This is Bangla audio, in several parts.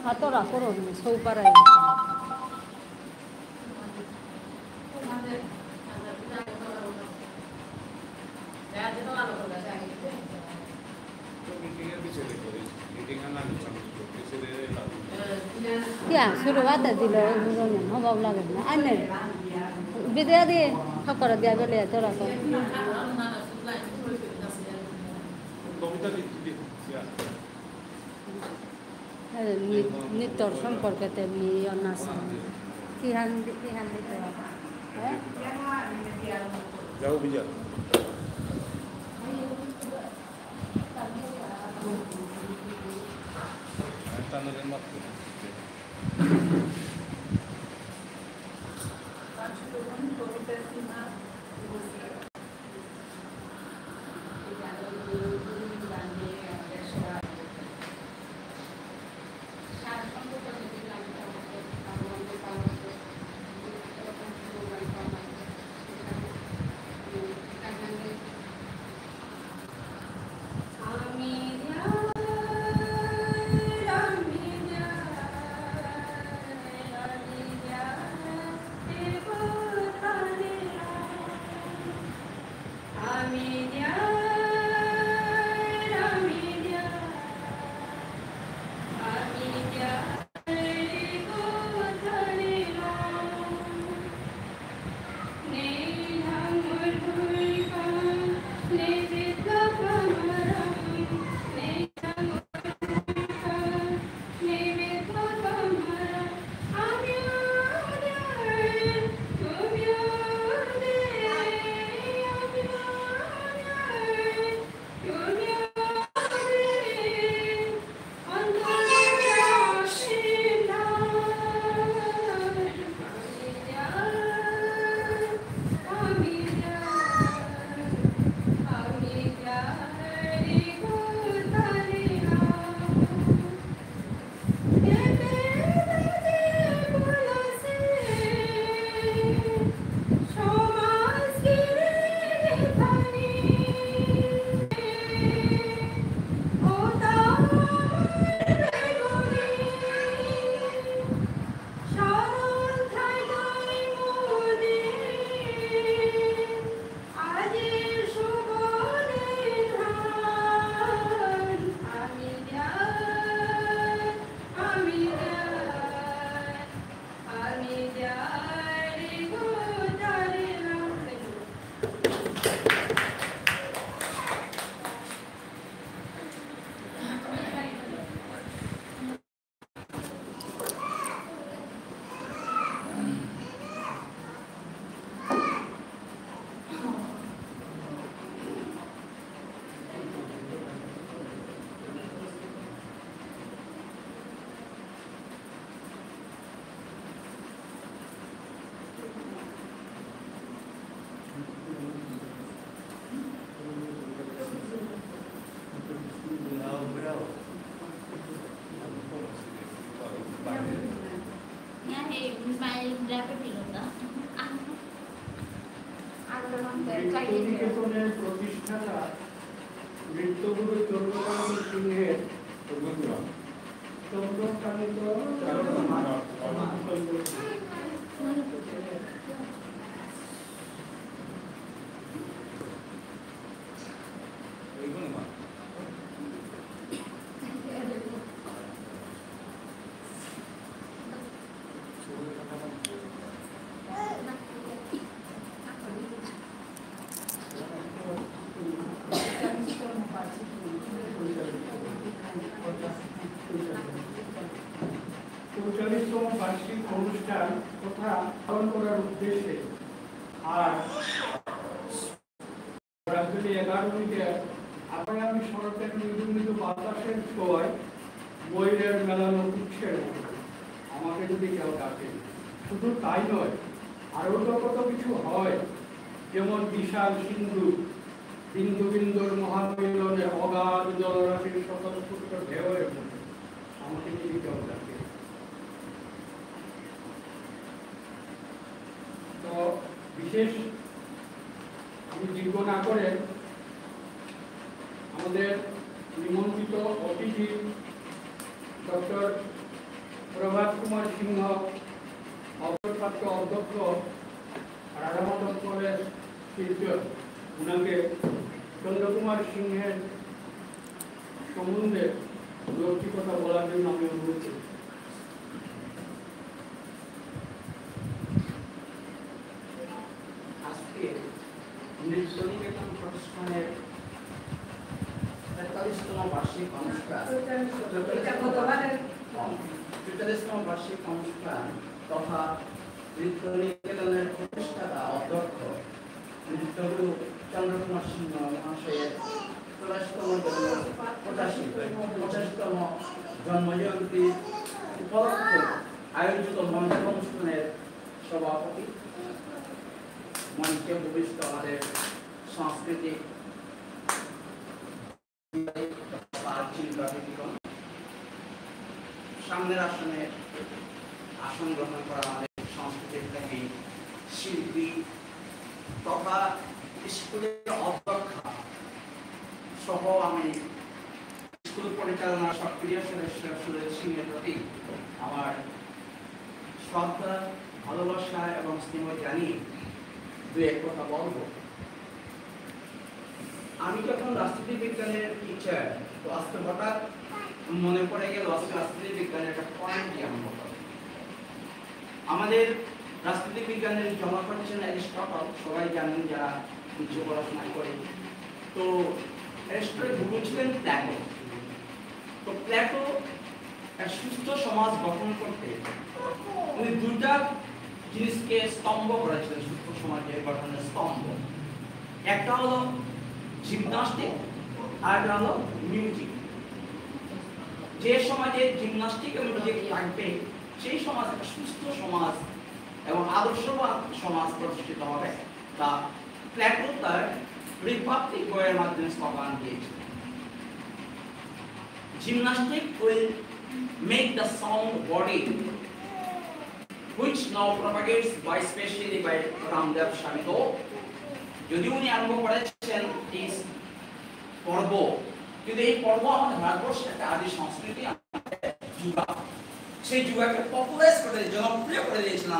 Atora koro so parai. Ya, suruh ada di luar rumahnya, mau bawa lagi. Aneh, beda dia, apa kalau dia boleh atora koro. নিত্যর সম্পর্কেতে আছে কিহান দিতে যাও বিজয় তানরের মত নিকেতনের প্রতিষ্ঠাতা নৃত্যগুরু চন্দ্রকান্ত সিংহের চন্দ্রকান্ত চল্লিশতম বার্ষিক অনুষ্ঠান তথা পালন করার উদ্দেশ্যে আর রাজধানী 11 মিনিটে আগামী সড়কের নির্মিত বাতাসের ছোঁয়ায় বইয়ের মেলানো উৎসের আমাকে যদি কেউ ডাকে, শুধু তাই নয়, আরও তো কত কিছু হয়, যেমন বিশাল সিন্ধু, বিন্দু বিন্দুর মহামিলনে অগাধ জলরাশির সকল পুত্র ঢেউয়ের মধ্যে আমাকে যদি কেউ ডাকে। তো বিশেষ আমি দীর্ঘ না করে আমাদের নিমন্ত্রিত অতিথি ডক্টর প্রভাত কুমার সিংহ, অবসরপ্রাপ্ত অধ্যক্ষ রাধামাধব কলেজ শিলচর, ওনাকে চন্দ্রকুমার সিংহের সম্বন্ধে দু-একটি কথা বলার জন্য আমি অনুরোধ করি। আজকে নৃত্যনিকেতন প্রতিষ্ঠানের ৪৩তম বার্ষিক অনুষ্ঠান তথা নৃত্যনিকেতনের প্রতিষ্ঠাতা অধ্যক্ষ নৃত্যগুরু চন্দ্রকুমার সিংহ মহাশয়ের ৮৫তম জন্মজয়ন্তী উপলক্ষে আয়োজিত মঞ্চ অনুষ্ঠানের সভাপতি, মঞ্চে ভূমিষ্ঠ আমাদের সাংস্কৃতিক সামনের আসনে আসন গ্রহণ করা আমাদের সাংস্কৃতিক প্রেমী শিল্পী তথা স্কুলের অধ্যক্ষা সহ আমি স্কুল পরিচালনার সক্রিয় সদস্য সুরেশ সিংহের প্রতি আমার শ্রদ্ধা, ভালোবাসা এবং স্নেহ জানিয়ে দু এক কথা বলবো। আমি যখন রাজনীতি বিজ্ঞানের টিচার, তো আজকে হঠাৎ মনে পড়ে গেল আজকে রাজনীতি বিজ্ঞানের একটা পয়েন্ট আরম্ভ করে। আমাদের রাজনীতি বিজ্ঞানের জনক হচ্ছেন অ্যারিস্টটল, সবাই জানেন যারা কিছু পড়াশোনা করে। তো অ্যারিস্টটল গুরু ছিলেন প্ল্যাটো। তো প্ল্যাটো এক সুস্থ সমাজ গঠন করতে উনি দুটা জিনিসকে স্তম্ভ করেছিলেন সুস্থ সমাজের গঠনের স্তম্ভ। একটা হলো জিমনাস্টিক আর একটা হলো মিউজিক। যে সমাজে জিমনাস্টিক এবং মিউজিক থাকবে সেই সমাজ একটা সুস্থ সমাজ এবং আদর্শবান সমাজ প্রতিষ্ঠিত হবে। তা প্ল্যাটো তার রিপাবলিক বইয়ের মাধ্যমে স্লোগান দিয়েছিলেন, gymnastic will make the sound body, which now propagates by especially by Ramdev Shamito. যদি উনি আরম্ভ করেছেন এই পর্ব, কিন্তু এই পর্ব আমাদের ভারতবর্ষের একটা আদি সংস্কৃতি, যুগা, সেই যুগাকে পপুলারাইজ করে জনপ্রিয় করে দিয়েছিলেন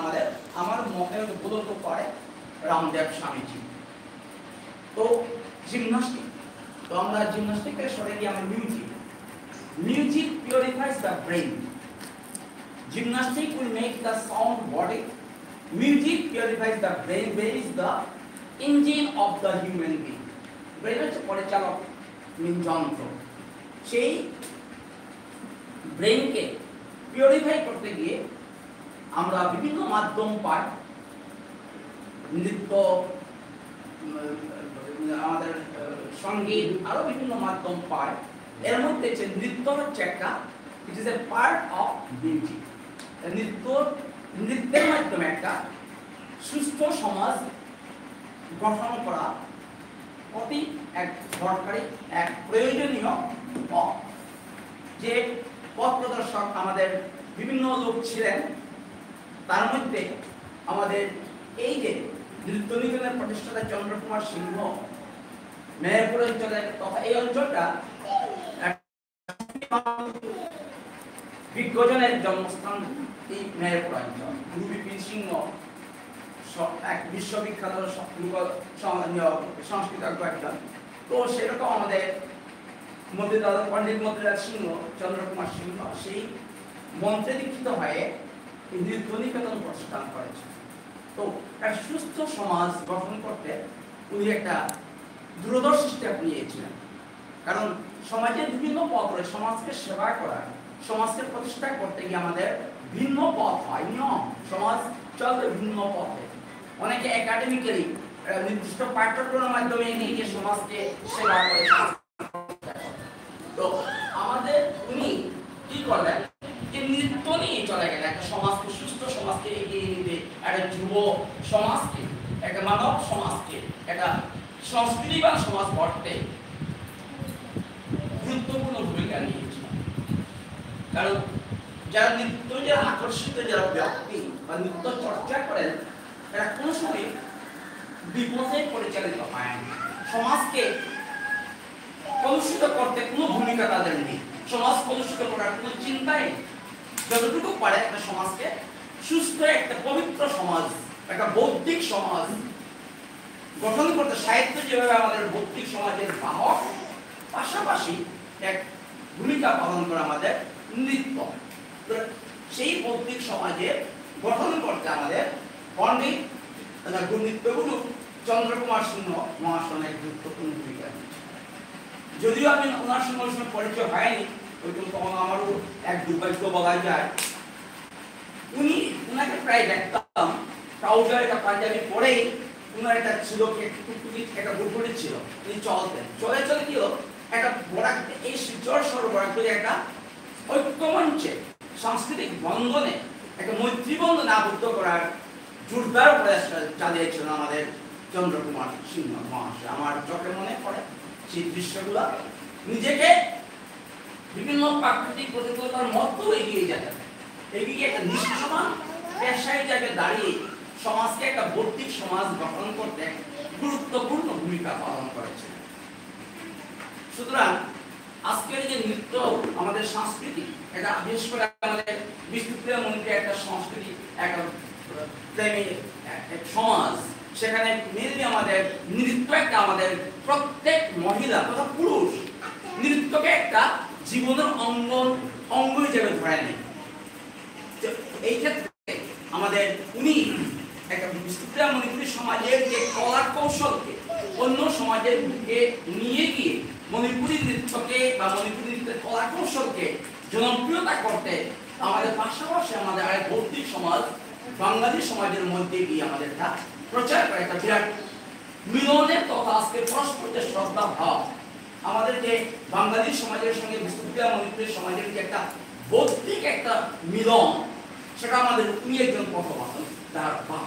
আমার মতে উদ্বোধন করে রামদেব স্বামীজি। তো জিমনাস্টিক, তো আমরা জিমনাস্টিকের সরে গিয়ে আমরা music. Music purifies the brain. Gymnastic will make the sound body. Music purifies the brain. Brain is the engine of the human being. Brain is পরিচালক যন্ত্র। সেই ব্রেনকে পিউরিফাই করতে গিয়ে আমরা বিভিন্ন মাধ্যম পাই, নৃত্য, আমাদের সঙ্গীত, আরো বিভিন্ন মাধ্যম পাই। এর মধ্যে যে নৃত্য হচ্ছে একটা, it is a part of music. নৃত্যের মাধ্যমে একটা সুস্থ সমাজ গঠন করা অতি এক দরকারি, এক প্রয়োজনীয় পথ। যে পথ প্রদর্শক আমাদের বিভিন্ন লোক ছিলেন, তার মধ্যে আমাদের এই যে নৃত্য নিকেতনের প্রতিষ্ঠাতা চন্দ্রকুমার সিংহ মেহেরপুর অঞ্চলের তথা এই অঞ্চলটা বিজ্ঞজনের জন্মস্থান এই মেহেরপুর অঞ্চল। গুরু বিপিন সিংহ এক বিশ্ববিখ্যাত সংস্কৃতজ্ঞ একজন। তো সেরকম আমাদের পণ্ডিত মতিলাল সিংহ, চন্দ্রকুমার সিংহ সেই মন্ত্রে দীক্ষিত হয়ে নৃত্য নিকেতন প্রতিষ্ঠান করেছেন। তো একটা সুস্থ সমাজ গঠন করতে উনি একটা দূরদর্শী স্টেপ নিয়েছিলেন। কারণ সমাজের বিভিন্ন পথ রয়েছে, সমাজকে সেবা করা, সমাজকে প্রতিষ্ঠা করতে গিয়ে আমাদের ভিন্ন পথ হয়, নিয়ম। সমাজ চলবে ভিন্ন পথে। অনেকে একাডেমিক্যালি নির্দিষ্ট পাঠ্যক্রমের মাধ্যমে নিয়ে সমাজকে সেবা করে। তো আমাদের উনি কি করলেন, যে নৃত্য নিয়ে চলে গেলেন একটা সমাজকে, সুস্থ সমাজকে এগিয়ে নিতে, একটা যুব সমাজকে, একটা মানব সমাজকে, একটা সংস্কৃতিবান সমাজ গড়তে গুরুত্বপূর্ণ ভূমিকা নিয়েছিলেন। কারণ যারা নৃত্য, যারা আকর্ষিত যারা ব্যক্তি বা নৃত্য চর্চা করেন, তারা কোনো সময় বিপথে পরিচালিত হয় না। সমাজকে কলুষিত করতে কোনো ভূমিকা তাদের নেই, সমাজ কলুষিত করার কোনো চিন্তাই নেই। যতটুকু পারে একটা সমাজকে সুস্থ, একটা পবিত্র সমাজ, একটা বৌদ্ধিক সমাজ গঠন করতে সাহিত্য যেভাবে আমাদের বৌদ্ধিক সমাজের বাহক, পাশাপাশি এক ভূমিকা পালন করে আমাদের নৃত্য। সেই বৌদ্ধিক সমাজে গঠন করতে আমাদের পণ্ডিত নৃত্যগুরু চন্দ্রকুমার সিংহ মহাশয়ের গুরুত্বপূর্ণ ভূমিকা। যদিও আমি ওনার সঙ্গে পরিচয় হয়নি, তখন আমারও এক দুর্ভাগ্য বলা যায়। উনাকে প্রায় দেখতাম ট্রাউজার একটা পাঞ্জাবি পরেই, উনার একটা ছিল একটা গুটগুটি ছিল, উনি চলতেন। চলে চলে কি হলো, একটা বরাক, এই শিলচর শহর বরাকপুরে একটা ঐক্যমঞ্চে সাংস্কৃতিক বন্ধনে একটা মৈত্রী বন্ধনে আবদ্ধ করার জোরদার প্রয়াস চালিয়েছিলেন আমাদের চন্দ্রকুমার সিংহ মহাশয়। আমার চোখে মনে পড়ে সেই দৃশ্যগুলো। নিজেকে বিভিন্ন প্রাকৃতিক প্রতিকূলতার মধ্যেও এগিয়ে যেতেন, এগিয়ে একটা নিষ্ঠমান পেশায় জায়গায় দাঁড়িয়ে সমাজকে একটা বৌদ্ধিক সমাজ গঠন করতে গুরুত্বপূর্ণ ভূমিকা পালন করেছে। সুতরাং আজকের যে নৃত্য আমাদের সংস্কৃতি, এটা বিশেষ করে আমাদের বিষ্ণুপ্রিয়া মন্দিরে একটা সংস্কৃতি, একটা প্রেমী সমাজ, সেখানে মেনলি আমাদের নৃত্য একটা, আমাদের প্রত্যেক মহিলা তথা পুরুষ নৃত্যকে একটা জীবনের অঙ্গ হিসেবে ধরে নেয়। এই ক্ষেত্রে আমাদের উনি একটা বিষ্ণুপ্রিয়া মণিপুরী সমাজের যে কলা কৌশলকে অন্য সমাজের দিকে নিয়ে গিয়ে মণিপুরী নৃত্যকে বা মণিপুরী নৃত্যের কলা কৌশলকে জনপ্রিয়তা করতে আমাদের পাশাপাশি আমাদের আরেক বৌদ্ধিক সমাজ বাঙালি সমাজের মধ্যে গিয়ে আমাদের তা প্রচার করে একটা বিরাট মিলনের তথা আজকে পরস্পর যে শ্রদ্ধা ভাব, আমাদের যে বাঙালি সমাজের সঙ্গে বিষ্ণুপ্রিয়া মণিপুরী সমাজের যে একটা বৌদ্ধিক একটা মিলন, সেটা আমাদের উনি একজন পথবাহন, তার ভাব।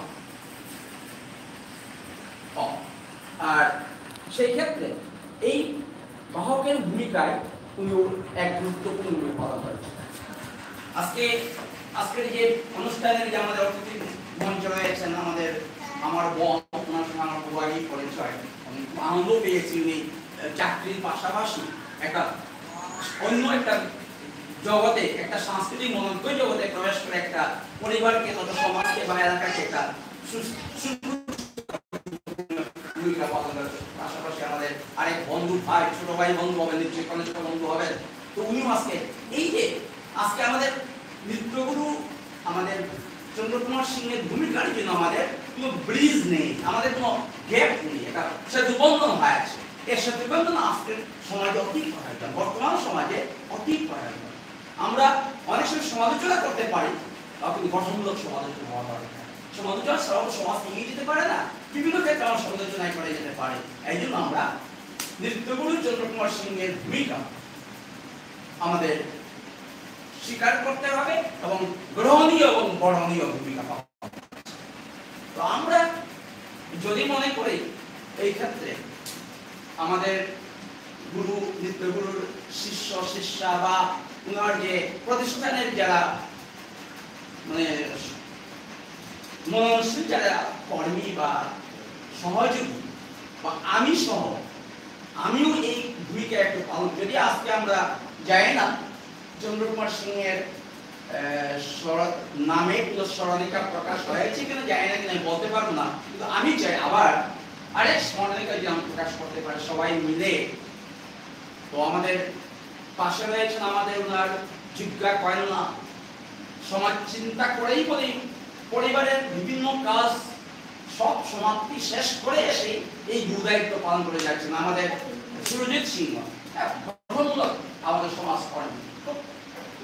আর সেই ক্ষেত্রে এই বাহকের ভূমিকায় উনি এক গুরুত্বপূর্ণ ভূমিকা পালন করেছেন। আজকের যে অনুষ্ঠানের যে আমাদের অতিথি মঞ্চ রয়েছেন, আমার বোন, ওনার সঙ্গে আমার খুবই পরিচয়, আমি খুব আনন্দ পেয়েছি। উনি চাকরির পাশাপাশি একটা অন্য একটা জগতে, একটা সাংস্কৃতিক মনজ্ঞ জগতে প্রবেশ করে একটা পরিবারকে তথা সমাজকে বা এলাকাকে একটা ভূমিকা পালন করেছে। পাশাপাশি আমাদের আরেক বন্ধু ভাই, ছোট ভাই বন্ধু হবেন, নিশ্চয়ই কলেজ বন্ধু হবেন। তো উনিও আজকে এই যে আজকে আমাদের নৃত্যগুরু আমাদের চন্দ্রকুমার সিংহের ভূমিকার জন্য আমাদের কোনো ব্রিজ নেই, আমাদের কোনো গ্যাপ নেই, এটা সেতুবন্ধন হয়ে আছে। এই সেতুবন্ধন আজকের সমাজে অতি প্রয়োজন, বর্তমান সমাজে অতি প্রয়োজন। আমরা অনেক সময় সমালোচনা করতে পারি, কিন্তু গঠনমূলক সমালোচনা হওয়া দরকার। সমালোচনা ছাড়াও সমাজ এগিয়ে যেতে পারে না, বিভিন্ন ক্ষেত্রে আমরা সমালোচনায় করে যেতে পারি। এই জন্য আমরা নৃত্যগুরু চন্দ্রকুমার সিংহের ভূমিকা আমাদের স্বীকার করতে হবে এবং গ্রহণীয় এবং বরণীয় ভূমিকা পালন করতে হবে। তো আমরা যদি মনে করি এই ক্ষেত্রে আমাদের গুরু, নৃত্যগুরুর শিষ্য শিষ্যা বা উনার যে প্রতিষ্ঠানের যারা মানে মননশীল যারা কর্মী বা সহযোগী বা আমি সহ আমিও এই ভূমিকা একটু পালন, যদি আজকে আমরা যাই না চন্দ্রকুমার সিংয়ের নামে কোনো স্মরণিকা প্রকাশ হয়েছে কিনা জানি না, কিনা বলতে পারবো না, কিন্তু আমি চাই আবার আরেক স্মরণিকা যেন প্রকাশ করতে পারে সবাই মিলে। তো আমাদের পাশে রয়েছেন আমাদের ওনার জিজ্ঞা কয়না, সমাজ চিন্তা করেই বলি পরিবারের বিভিন্ন কাজ সব সমাপ্তি শেষ করে এসে এই গুরুদায়িত্ব পালন করে যাচ্ছেন আমাদের সুরজিৎ সিংহ। গঠনমূলক আমাদের সমাজ করেন,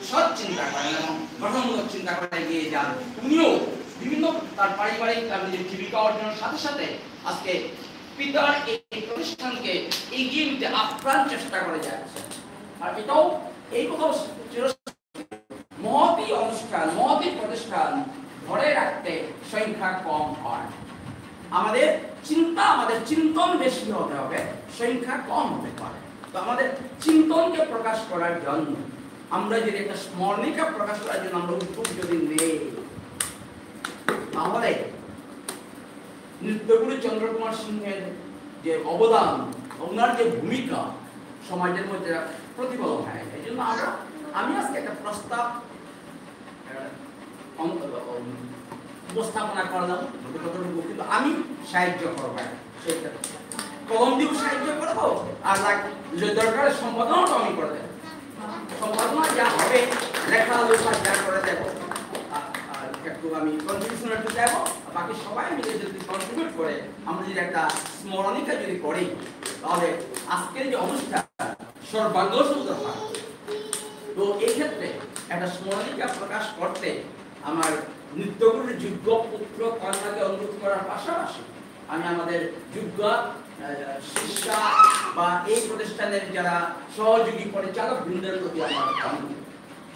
সৎ চিন্তা করেন এবং গঠনমূলক চিন্তা করে এগিয়ে যান। উনিও বিভিন্ন তার পারিবারিক তার নিজের জীবিকা অর্জনের সাথে সাথে আজকে পিতার এই প্রতিষ্ঠানকে এগিয়ে নিতে আপ্রাণ চেষ্টা করে যাচ্ছে। আর এটাও এই কোথাও মহতী অনুষ্ঠান, মহতী প্রতিষ্ঠান ধরে রাখতে সংখ্যা কম হয়। আমাদের চিন্তা, আমাদের চিন্তন বেশি হতে হবে, সংখ্যা কম হতে পারে। তো আমাদের চিন্তনকে প্রকাশ করার জন্য আমরা যদি একটা স্মরণিকা প্রকাশ করার জন্য আমরা উদ্যোগ যদি নেই, তাহলে নৃত্যগুরু চন্দ্রকুমার সিংহের যে অবদান, ওনার যে ভূমিকা সমাজের মধ্যে প্রতিফলন হয়। এই জন্য আমি আজকে একটা প্রস্তাব উপস্থাপনা করলাম, কিন্তু আমি সাহায্য করবো, কলম দিয়ে সাহায্য করবো, আর যে দরকার সম্পাদনাটা আমি করে দেবো। সম্পাদনা যা হবে লেখা লেখা যা করে দেবো, আর একটু আমি কন্ট্রিবিউশন একটু দেবো, বাকি সবাই মিলে যদি কন্ট্রিবিউট করে আমরা যদি একটা স্মরণিকা যদি করি, তাহলে আজকের যে অনুষ্ঠান সর্বাঙ্গ সুন্দর হয়। তো এই ক্ষেত্রে একটা স্মরণিকা প্রকাশ করতে আমার নৃত্যগুরুর যোগ্য পুত্র কন্যাকে অনুরোধ করার পাশাপাশি আমি আমাদের যোগ্য শিক্ষা বা এই প্রতিষ্ঠানের যারা সহযোগী পরিচালক বৃন্দের প্রতি আমার অনুরোধ।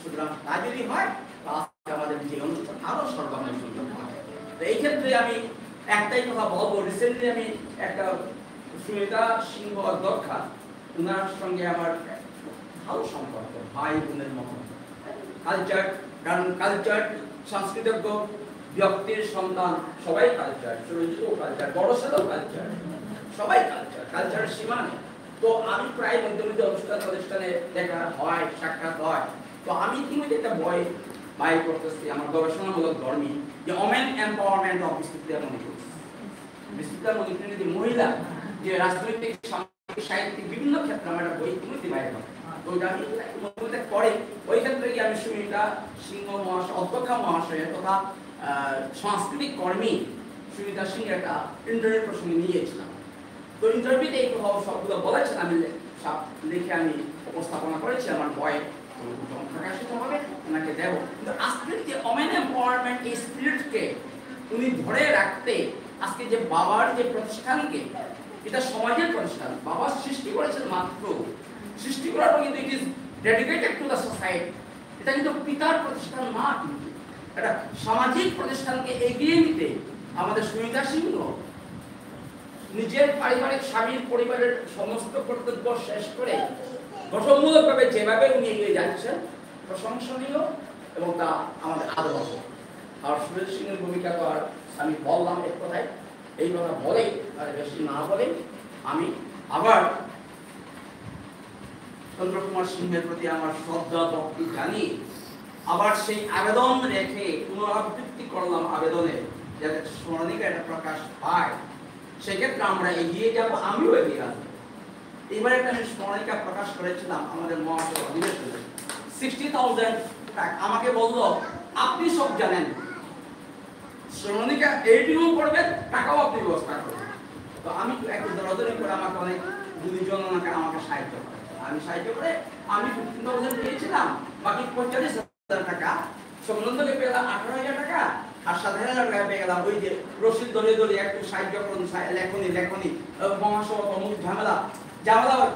সুতরাং তা যদি হয় তাহলে আমাদের যে অনুষ্ঠান আরো সর্বাঙ্গ সুন্দর হয়। তো এই ক্ষেত্রে আমি একটাই কথা বলবো, রিসেন্টলি আমি একটা সুমিতা সিংহ অধ্যক্ষা, ওনার সঙ্গে আমার ভালো সম্পর্ক, ভাই বোনের মতো। কালচার, কারণ কালচার সাংস্কৃতিক ব্যক্তির সন্তান, সবাই কালচার, সুরজিৎও কালচার, বড় ছেলেও কালচার, সবাই কালচার, কালচারের সীমা নেই। তো আমি প্রায় মধ্যে মধ্যে অনুষ্ঠান প্রতিষ্ঠানে দেখা হয়, সাক্ষাৎ হয়। তো আমি ইতিমধ্যে একটা বই বাই করতেছি আমার গবেষণামূলক ধর্মী, যে ওমেন এম্পাওয়ারমেন্ট অফ বিস্তার মণিপুর। বিস্তার মণিপুরের যে মহিলা যে রাজনৈতিক, সামাজিক, সাহিত্যিক বিভিন্ন ক্ষেত্রে আমার একটা বই ইতিমধ্যে বাইরে হয়। তো ওইটা আমি পরে ওই ক্ষেত্রে গিয়ে আমি সুমিতা সিংহ মহাশয়, অধ্যক্ষা মহাশয় তথা সাংস্কৃতিক কর্মী সুমিতা সিংহের একটা ইন্টারভিউ প্রসঙ্গে নিয়েছিলাম। তো ইন্টারভিউতে এই কথা সবগুলো বলেছেন, আমি লিখে আমি উপস্থাপনা করেছি আমার বইয়ে, প্রকাশিত হবে, ওনাকে দেব। কিন্তু আজকে যে ওমেন এম্পাওয়ারমেন্ট এই স্পিরিটকে উনি ধরে রাখতে আজকে যে বাবার যে প্রতিষ্ঠানকে, এটা সমাজের প্রতিষ্ঠান, বাবা সৃষ্টি করেছেন মাত্র, সৃষ্টি করার পর কিন্তু it is dedicated to the society. এটা কিন্তু পিতার প্রতিষ্ঠান না, কিন্তু এটা সামাজিক প্রতিষ্ঠানকে এগিয়ে নিতে আমাদের সুমিতা সিংহ নিজের পারিবারিক, স্বামীর পরিবারের সমস্ত কর্তব্য শেষ করে গঠনমূলকভাবে যেভাবে উনি এগিয়ে যাচ্ছেন প্রশংসনীয়, এবং তা আমাদের আদর্শ। আর সুমিতা সিংহের ভূমিকা তো আর আমি বললাম এক কথায়, এই কথা বলে আর বেশি না বলে আমি আবার চন্দ্রকুমার সিংহের প্রতি আমার শ্রদ্ধা ভক্তি জানিয়ে আবার সেই আবেদন রেখে পুনরাবৃত্তি করলাম আবেদনে, যাতে স্মরণিকা এটা প্রকাশ পায়, সেক্ষেত্রে আমরা এগিয়ে যাব, আমিও এগিয়ে আসবো। এবার একটা আমি স্মরণিকা প্রকাশ করেছিলাম আমাদের মহাসভা অধিবেশনে, 60,000 টাকা। আমাকে বললো আপনি সব জানেন, স্মরণিকা এইটিও করবেন, টাকাও আপনি ব্যবস্থা করবেন। তো আমি একটু দরদরি করে আমাকে অনেক দুজন আমাকে সাহায্য করে, আমি সাহায্য করে আমি 15,000 পেয়েছিলাম, বাকি 45,000 টাকা সমনন্দকে পেলাম 18,000 টাকা, আর 7,000 টাকা পেয়ে গেলাম ওই যে রসিদ দলিয়ে একটু সাহায্য করুন, লেখনি মহাসভা অমুক ঝামেলা।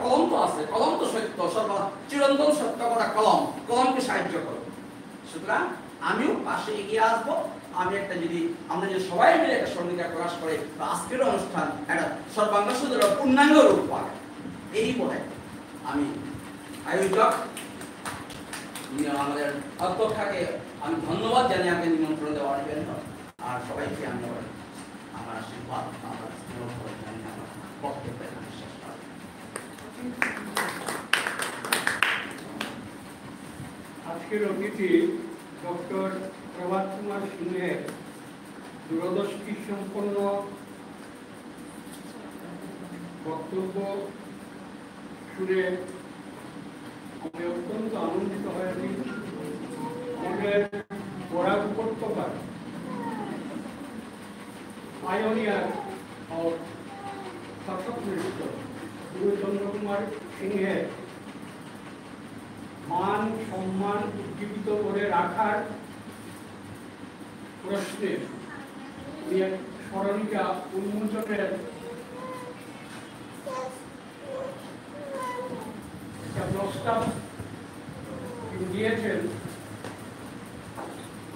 কলম তো আছে, কলম তো সত্য, চিরন্তন সত্য কথা কলমকে সাহায্য করো। সুতরাং আমিও পাশে এগিয়ে আসবো। আমি একটা যদি আমরা যদি সবাই মিলে একটা স্মরণিকা প্রকাশ করে আজকের অনুষ্ঠান একটা সর্বাঙ্গ সুন্দর পূর্ণাঙ্গ রূপ পায়, এই বলে আমি আয়োজক আমাদের অধ্যক্ষাকে আমি ধন্যবাদ জানিয়ে আমাকে নিমন্ত্রণ দেওয়ার জন্য। আর সবাইকে আমি আমার আশীর্বাদ, আমার স্নেহ করে আমি আমার বক্তব্য এখানে শেষ করব। আজকের অতিথি ডক্টর প্রভাত কুমার সিংহের দূরদর্শী সম্পন্ন বক্তব্য শুনে আমি অত্যন্ত আনন্দিত হয়েছি। আমাদের বরাক উপত্যকার পায়োনিয়ার অফ শাসক নৃত্য গুরুচন্দ্র কুমার সিংহের মান সম্মান উজ্জীবিত করে রাখার প্রশ্নে স্মরণিকা উন্মোচনের প্রস্তাব দিয়েছেন।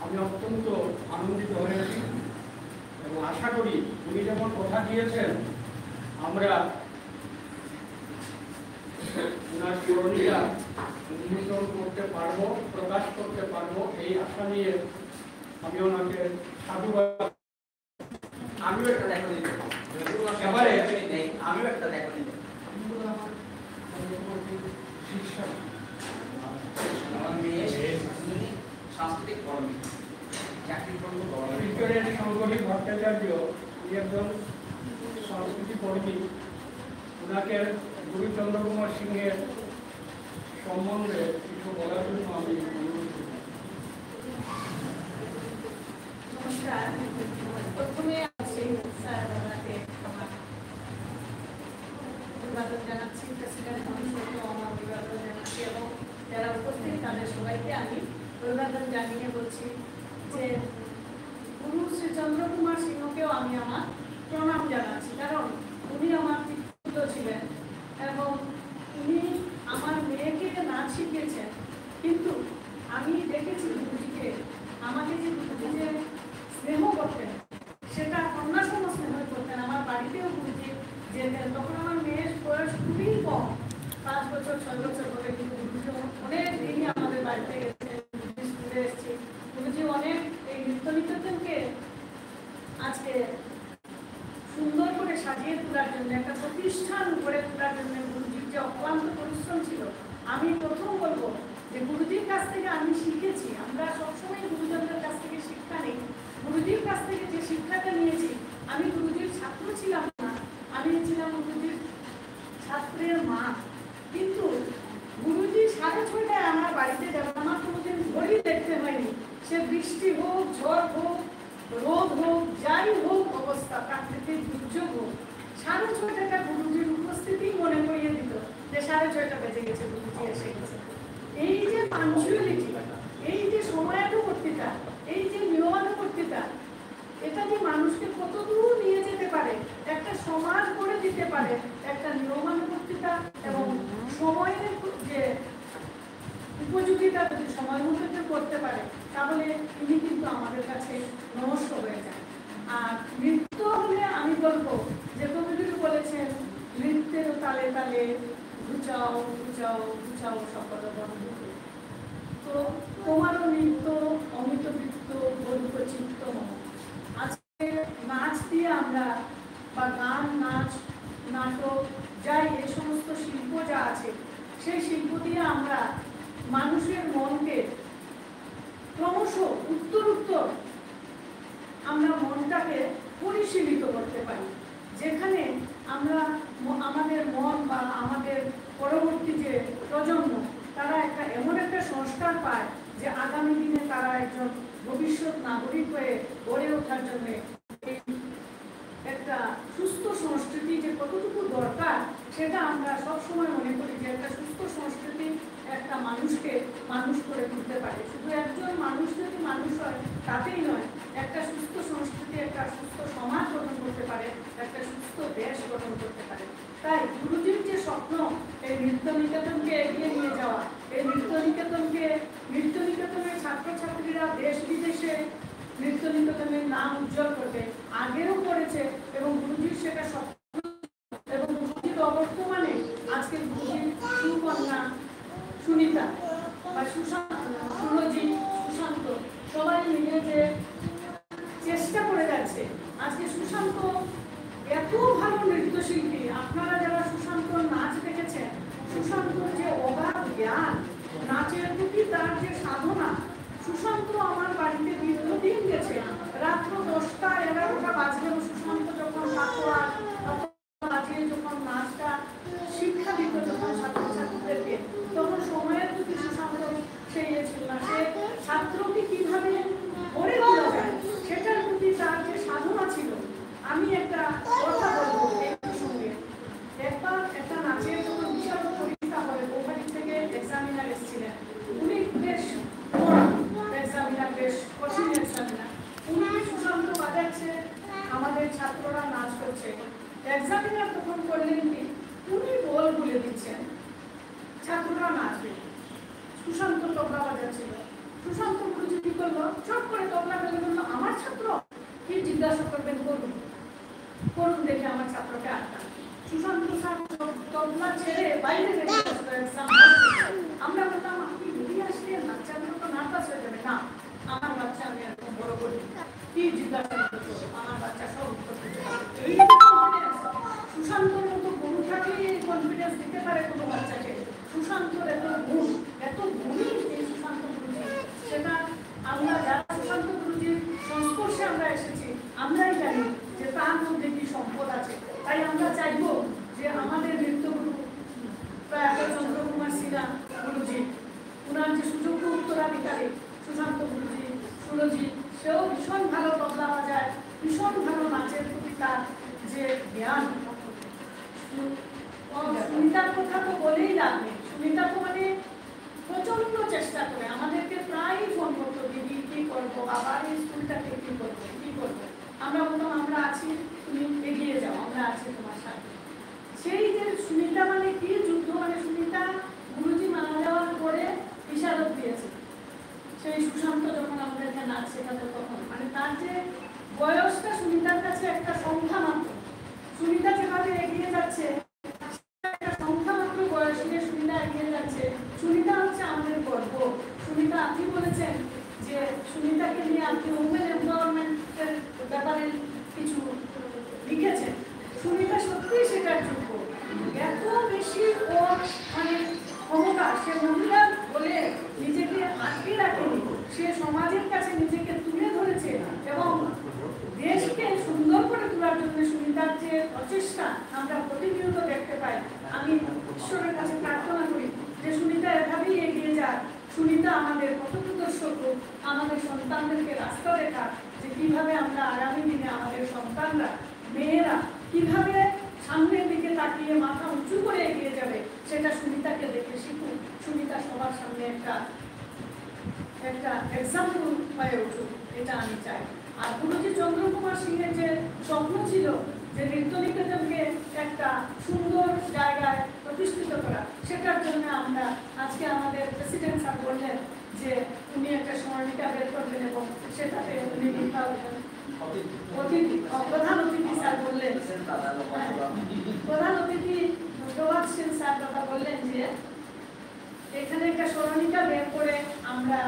আমি অত্যন্ত আনন্দিত হয়েছি এবং আশা করি উনি যেমন কথা দিয়েছেন আমরা ওনার স্মরণিকা উন্মোচন করতে পারবো, প্রকাশ করতে পারবো, এই আশা নিয়ে আমি ওনাকে সাধুবাদ। আমিও একটা দেখা দিতে এবারে আমিও একটা দেখা দিতে আমার মেয়ে সাংস্কৃতিক কর্মী, চাকরি করবো শঙ্করী ভট্টাচার্য একজন সংস্কৃতি কর্মী। ওনাকে গুরুচন্দ্র কুমার সিংহের সম্বন্ধে কিছু বলার জন্য আমি নমস্কার। প্রথমে স্যার ওনাকে আমার অভিবাদন জানাচ্ছি, প্রেসিডেন্ট মহাশয়কে আমার অভিবাদন জানাচ্ছি এবং যারা উপস্থিত তাদের সবাইকে আমি অভিবাদন জানিয়ে বলছি যে গুরু শ্রী চন্দ্র কুমার সিংহকেও আমি আমার প্রণাম জানাচ্ছি, কারণ উনি আমার পিতৃ ছিলেন এবং উনি আমার মেয়েকে যে নাচ শিখিয়েছেন। কিন্তু আমি দেখেছি গুরুজিকে, আমাকে যে গুরুজি যে স্নেহ করতেন সেটা কন্যাসম স্নেহ করতেন। আমার বাড়িতেও গুরুজি যেতেন, তখন আমার মেয়ের বয়স খুবই কম, 5 বছর 6 বছর করে, কিন্তু গুরুজি অনেক দিনই আমাদের বাড়িতে গেছেন, স্কুলে এসেছি। গুরুজি অনেক এই নৃত্য নিকেতনকে আজকে সুন্দর করে সাজিয়ে তোলার জন্য, একটা প্রতিষ্ঠান গড়ে তোলার জন্য গুরুজির যে অক্লান্ত পরিশ্রম ছিল। আমি প্রথম বলবো যে গুরুজির কাছ থেকে আমি শিখেছি, আমরা সবসময় গুরুজনদের কাছ থেকে শিক্ষা নেই। গুরুজির কাছ থেকে যে শিক্ষাটা নিয়েছি, আমি গুরুজির ছাত্র ছিলাম না, আমি ছিলাম গুরুজির ছাত্রের মা। কিন্তু গুরুজি 6:30টায় আমার বাড়িতে যাবেন, আমার কোনোদিন ঘড়ি দেখতে হয়নি। সে বৃষ্টি হোক, ঝড় হোক, রোদ হোক, যাই হোক অবস্থা, প্রাকৃতিক দুর্যোগ হোক, 6:30টা গুরুজির উপস্থিতি মনে করিয়ে দিত যে 6:30 বেজে গেছে, গুরুজি এসে গেছে। এই যে পাঞ্চুয়ালিটি, এই যে সময়ানুবর্তিতা, এই যে নিয়মানুবর্তিতা, এটা যে মানুষকে কতদূর নিয়ে যেতে পারে, একটা সমাজ গড়ে দিতে পারে, একটা নিয়মানুবর্তিতা এবং সময়ের যে উপযোগিতা যদি সময় মতো করতে পারে, তাহলে তিনি কিন্তু আমাদের কাছে নমস্ক হয়ে যায়। আর নৃত্য হলে আমি বলবো যে কবিগুরু বলেছেন, নৃত্যের তালে তালে ঘুচাও ঘুচাও ঘুচাও সকল বন্ধু। তো তোমারও নৃত্য অমিত বৃত্ত বলব চিত্ত। আজকে নাচ দিয়ে আমরা বা গান, নাচ, নাটক, যাই এই সমস্ত শিল্প যা আছে, সেই শিল্প দিয়ে আমরা মানুষের মনকে ক্রমশ উত্তর আমরা মনটাকে পরিশীলিত করতে পারি, যেখানে আমরা আমাদের মন বা আমাদের পরবর্তী যে প্রজন্ম, তারা একটা এমন একটা সংস্কার পায় যে আগামী দিনে তারা একজন ভবিষ্যৎ নাগরিক হয়ে গড়ে ওঠার জন্য একটা সুস্থ সংস্কৃতি যে কতটুকু দরকার, সেটা আমরা সবসময় মনে করি যে একটা সুস্থ সংস্কৃতি একটা মানুষকে মানুষ করে তুলতে পারে। শুধু একজন মানুষ যদি মানুষ হয় তাতেই নয়, একটা সুস্থ সংস্কৃতি একটা সুস্থ সমাজ গঠন করতে পারে, একটা সুস্থ দেশ গঠন করতে পারে। তাই গুরুজির যে স্বপ্ন, এই নৃত্য নিকেতনকে এগিয়ে নিয়ে যাওয়া, এই নৃত্য নিকেতনের ছাত্রছাত্রীরা দেশ বিদেশে নৃত্য নিকেতনের নাম উজ্জ্বল করবে, আগেও করেছে এবং গুরুজির সেটা স্বপ্ন। এবং গুরুজির অবর্তমানে আজকে গুরুজির সুকন্যা সুনিতা বা সুশান্ত, সবাই মিলে যে চেষ্টা করে যাচ্ছে। আজকে সুশান্ত এত ভালো নৃত্যশিল্পী, আপনারা যারা সুশান্ত নাচ দেখেছেন, সুশান্তর যে অগাধ জ্ঞান, নাচের প্রতি তার যে সাধনা, সুশান্ত আমার বাড়িতে দীর্ঘদিন গেছে, রাত্র 10টা 11টা বাজলেও সুশান্ত যখন বাজিয়ে যখন নাচটা শিক্ষা দিত যখন ছাত্রছাত্রীদেরকে, তখন সময়ের প্রতি সুশান্ত সেই ছিল না, সে ছাত্রকে কিভাবে গড়ে তোলা যায় সেটার প্রতি তার যে সাধনা ছিল। আমি একটা কথা বলবো এই প্রসঙ্গে। একবার একটা নাচের যখন বিশাল পরীক্ষা হবে, ওখান থেকে এক্সামিনার এসেছিলেন, উনি বেশ এক্সামিনার, বেশ কঠিন এক্সামিনার, উনি সুশান্ত বাজাচ্ছে, আমাদের ছাত্ররা নাচ করছে, এক্সামিনার তখন করলেন কি, উনি বল বলে দিচ্ছেন, ছাত্ররা নাচবে, সুশান্ত তবলা বাজাচ্ছিল। সুশান্ত গুরুজি কি করলো, চট করে তবলা বেজে বললো, আমার ছাত্র কি জিজ্ঞাসা করবেন করুন, করুন দেখে আমার ছাত্রকে আটকা। সুশান্ত স্যার তবলা ছেড়ে বাইরে বেরিয়ে আসলো এক্সাম। আমরা বললাম আপনি বেরিয়ে আসলে বাচ্চাগুলো তো নার্ভাস হয়ে যাবে। না, আমার বাচ্চা আমি এরকম বড় করি, কি জিজ্ঞাসা করছো, আমার বাচ্চা সব উত্তর দিতে পারে। এই সুশান্তর মতো গুরু থাকলে এই কনফিডেন্স দিতে পারে কোনো বাচ্চাকে। সুশান্তর এত গুণ, এত গুণী এই সুশান্ত গুরুজি, সেটা আমরা যারা সুশান্ত গুরুজির সংস্পর্শে আমরা এসেছি আমরাই জানি যে তার মধ্যে কি সম্পদ আছে। তাই আমরা চাইবো যে আমাদের নৃত্যগুরু প্রয়াত চন্দ্রকুমার সিনহা গুরুজি, ওনার যে সুযোগ্য উত্তরাধিকারী সুশান্ত গুরুজি, সুরজি, সেও ভীষণ ভালো তবলা বাজায়, ভীষণ ভালো নাচের প্রতি তার যে জ্ঞান। সুনিতার কথা তো বলেই লাভ নেই, সুনিতা তো মানে প্রচন্ড চেষ্টা করে, আমাদেরকে প্রায় ফোন করতো, দিদি কি করবো, আবার এই স্কুলটাকে কি করবো কি করবো। আমরা বলতাম আমরা আছি, তুমি এগিয়ে যাও, আমরা আছি তোমার সাথে। সেই যে সুনিতা মানে কি যুদ্ধ, মানে সুনিতা গুরুজি মারা যাওয়ার পরে ইশারত দিয়েছে, সেই সুশান্ত যখন আমাদেরকে নাচ শেখাতো তখন, মানে তার যে বয়সটা সুনিতার কাছে একটা সংখ্যা মাত্র। সুনিতা যেভাবে এগিয়ে যাচ্ছে একটা সংখ্যা মাত্র বয়স নিয়ে সুনিতা এগিয়ে যাচ্ছে। সুনিতা হচ্ছে আমাদের গর্ব। সুনিতা, আপনি বলেছেন যে সুনিতাকে নিয়ে আপনি ওমেন এমপাওয়ারমেন্টের ব্যাপারে কিছু লিখেছেন। সুনিতা সত্যিই সেটার যোগ্য। এত বেশি ও মানে ক্ষমতা, সে মহিলা বলে নিজেকে আটকে রাখেনি, সে সমাজের কাছে নিজেকে তুলে ধরেছে এবং দেশকে সুন্দর করে তোলার জন্য সুনিতার যে প্রচেষ্টা আমরা প্রতিনিয়ত দেখতে পাই। আমি ঈশ্বরের কাছে প্রার্থনা করি যে সুনিতা এভাবেই এগিয়ে যাক, সুনিতা আমাদের পথপ্রদর্শক হোক, আমাদের সন্তানদেরকে রাস্তা দেখাক যে কিভাবে আমরা আগামী দিনে আমাদের সন্তানরা, মেয়েরা কিভাবে সামনের দিকে তাকিয়ে মাথা উঁচু করে এগিয়ে যাবে, সেটা সুনিতাকে দেখে শিখুন। সুনিতা সবার সামনে একটা এক্সাম্পল হয়ে উঠুক, এটা আমি চাই। আর গুরুজি চন্দ্রকুমার সিংহের যে স্বপ্ন ছিল যে নৃত্য নিকেতনকে একটা সুন্দর জায়গায় প্রতিষ্ঠিত করা, সেটার জন্য আমরা আজকে আমাদের প্রেসিডেন্ট স্যার বললেন যে উনি একটা স্মরণিকা বের করবেন এবং সেটাতে উনি প্রধান অতিথি স্যার বললেন, প্রধান অতিথি প্রভাত সেন স্যার কথা বললেন যে এখানে একটা স্মরণিকা বের করে আমরা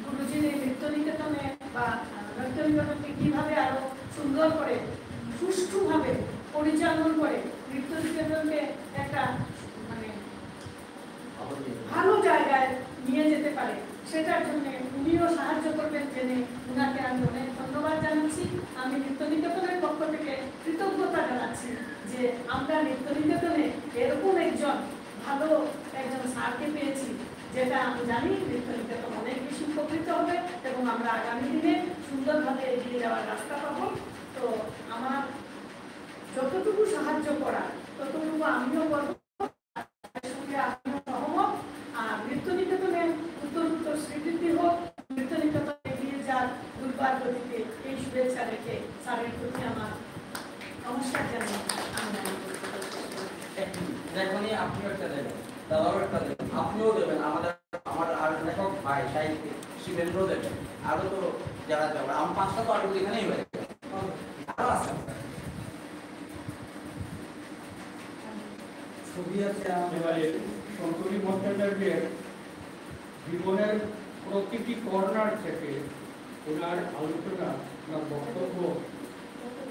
গুরুজির এই নৃত্য নিকেতনে বা নৃত্য নিকেতনকে কিভাবে আরো সুন্দর করে সুষ্ঠুভাবে পরিচালনা করে নৃত্য নিকেতনকে একটা মানে ভালো জায়গায় নিয়ে যেতে পারে, সেটার জন্য উনিও সাহায্য করবেন জেনে উনাকে আমি অনেক ধন্যবাদ জানাচ্ছি। আমি নৃত্য নিকেতনের পক্ষ থেকে কৃতজ্ঞতা জানাচ্ছি যে আমরা নৃত্য নিকেতনে এরকম একজন ভালো একজন স্যারকে পেয়েছি, যেটা আমি জানি নৃত্য নিকেতন অনেক বেশি উপকৃত হবে এবং আমরা আগামী দিনে সুন্দরভাবে এগিয়ে যাওয়ার রাস্তা পাবো। তো আমার যতটুকু সাহায্য করা ততটুকু আমিও করবো, আমিও সহমত। আর নৃত্য নিকেতনে উত্তর স্বীকৃতি হোক, নৃত্য নিকেতন এগিয়ে যার দুর্বার গতিতে, এই শুভেচ্ছা রেখে স্যারের প্রতি আমার নমস্কার জানিয়ে দেখুনই আপনিও একটা দেবেন, দাদাও একটা দেবেন, আপনিও দেবেন, আমার আর লেখক ভাই সাহিত্যিক শিবেন্দ্র দেবেন, আরো তো যারা যাবে, আমার 5টা তো আরো এখানেই হয়ে গেছে, আরো আছে ছবি আছে এবারে শঙ্করী ভট্টাচার্যের জীবনের প্রতিটি কর্নার থেকে ওনার আলোচনা, ওনার বক্তব্য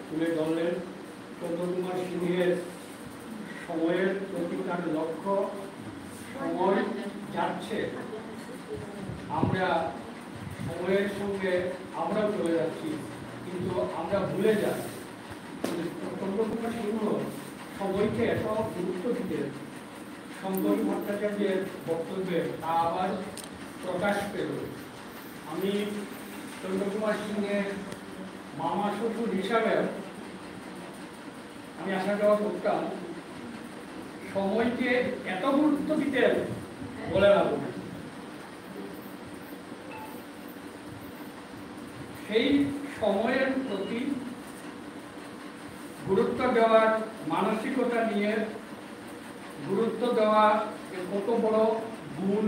তুলে ধরলেন। চন্দ্রকুমার সিংহের সময়ের প্রতি তার লক্ষ্য, সময় যাচ্ছে, আমরা সময়ের সঙ্গে আমরাও চলে যাচ্ছি, কিন্তু আমরা ভুলে যাই। চন্দ্রকুমার সিংহ সময়কে এত গুরুত্ব দিতেন, শঙ্করী ভট্টাচার্যের বক্তব্যে তা আবার প্রকাশ পেল। আমি চন্দ্রকুমার সিংহের মামা শ্বশুর হিসাবে আমি আসা যাওয়া করতাম, সময়কে এত গুরুত্ব দিতেন বলে লাভ নেই। সেই সময়ের প্রতি গুরুত্ব দেওয়ার মানসিকতা নিয়ে গুরুত্ব দেওয়া কত বড় গুণ,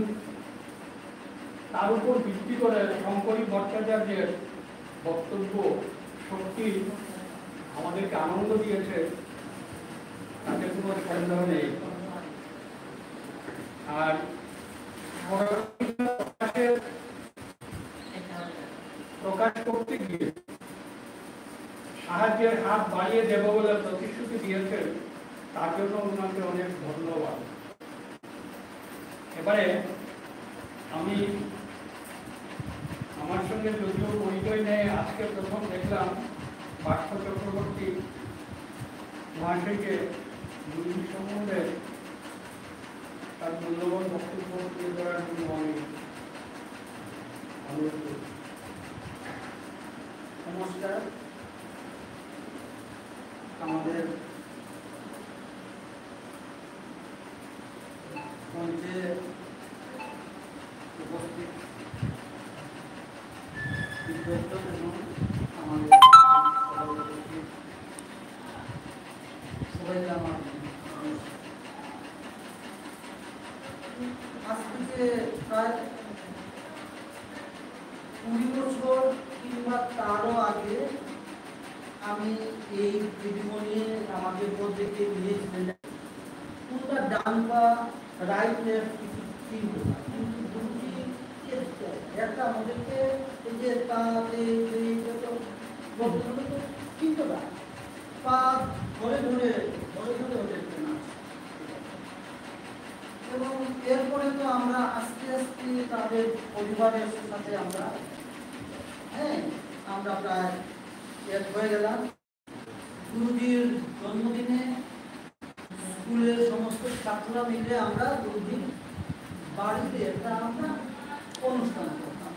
তার উপর ভিত্তি করে শঙ্করী ভট্টাচার্যের বক্তব্য সত্যি আমাদেরকে আনন্দ দিয়েছে, তাতে কোনো সন্দেহ নেই। আর প্রকাশ করতে গিয়ে সাহায্যের হাত বাড়িয়ে দেব বলে প্রতিশ্রুতি দিয়েছেন, তার জন্য ওনাকে অনেক ধন্যবাদ। এবারে আমি আমার সঙ্গে যদিও পরিচয় নেই, আজকে প্রথম দেখলাম পার্থ চক্রবর্তী মহাশয়কে গুরুজি সম্বন্ধে তার মূল্যবান বক্তব্য তুলে ধরার জন্য আমি অনুরোধ করি। নমস্কার। আমাদের মঞ্চে উপস্থিত বিদ্যার্থী এবং আমাদের সবাইকে আমার আজ থেকে প্রায় 20 বছর কিংবা তারও আগে আমি এই দিদিমণি আমাকে প্রত্যেককে নিয়েছিলেন, কোনটা ডান বা রাইট লেফট কিন্তু দুটি একটা আমাদেরকে এই যে তাতে কিন্তু পা ধরে ধরে ওদেরকে নাচ, এবং এরপরে তো আমরা আস্তে আস্তে তাদের পরিবারের সাথে আমরা প্রায় এক হয়ে গেলাম। গুরুজির জন্মদিনে স্কুলের সমস্ত ছাত্ররা মিলে আমরা গুরুজির বাড়িতে একটা আমরা অনুষ্ঠান করতাম।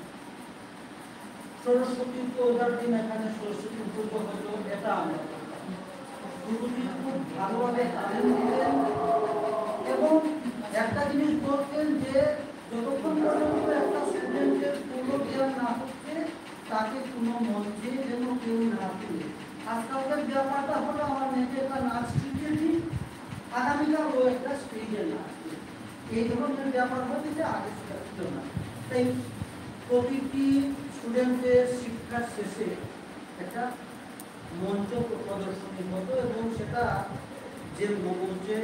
সরস্বতী পূজার দিন এখানে সরস্বতী পুজো হতো, এটা আমরা করতাম। গুরুজি খুব ভালোভাবে তালিম দিতেন এবং একটা জিনিস বলতেন যে যতক্ষণ পর্যন্ত একটা স্টুডেন্টের পুরো জ্ঞান না হচ্ছে তাকে কোনো মঞ্চে যেন কেউ না তুলে। আজকালকার ব্যাপারটা হলো আমার মেয়েকে একটা নাচ শিখিয়েছি, আগামীকাল ও একটা স্টেজে নাচ, এই ধরনের ব্যাপার হচ্ছে আগে সেটা ছিল না। তাই প্রতিটি স্টুডেন্টের শিক্ষার শেষে একটা মঞ্চ প্রদর্শনী হতো এবং সেটা যে মঞ্চে